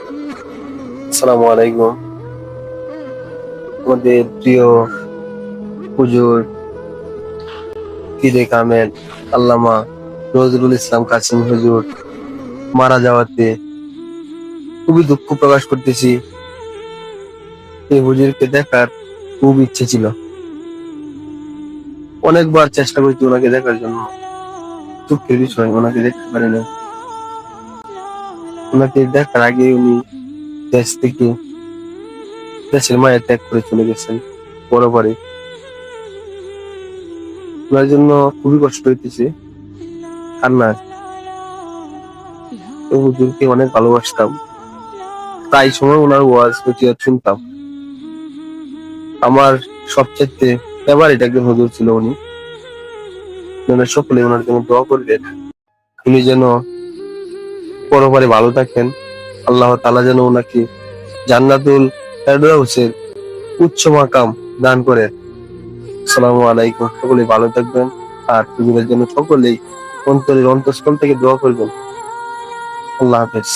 আসসালামু আলাইকুম। আমাদের প্রিয় হুজুর পীরে কামেল আল্লামা নজরুল ইসলাম কাসিম হুজুর মারা যাওয়াতে খুবই দুঃখ প্রকাশ করতেছি। এই হুজুরকে দেখার খুব ইচ্ছে ছিল, অনেকবার চেষ্টা করেছি ওনাকে দেখার জন্য। দুঃখের বিষয় ওনাকে দেখতে পারি না। ওনাকে দেখার আগে উনি দেশ থেকে দেশের মায়া ত্যাগ করে চলে গেছেন বরাবরই। ওনার জন্য খুবই কষ্ট হইতেছে। আর না, এই হুজুরকে অনেক ভালোবাসতাম, তাই সময় ওনার ওয়াজ নসিহত শুনতাম। আমার সবচেয়ে ফেভারিট একজন হুজুর ছিল উনি। সকলে ওনার জন্য দোয়া করবেন, উনি যেন পরপারে ভালো থাকেন। আল্লাহ তাআলা যেন ওনাকে জান্নাতুল ফেরদাউসের উচ্চ মাকাম দান করেন। আসসালামু আলাইকুম। সকলে ভালো থাকবেন, আর হুজুরের জন্য সকলেই অন্তরের অন্তঃস্থল থেকে দোয়া করবেন। আল্লাহ হাফেজ।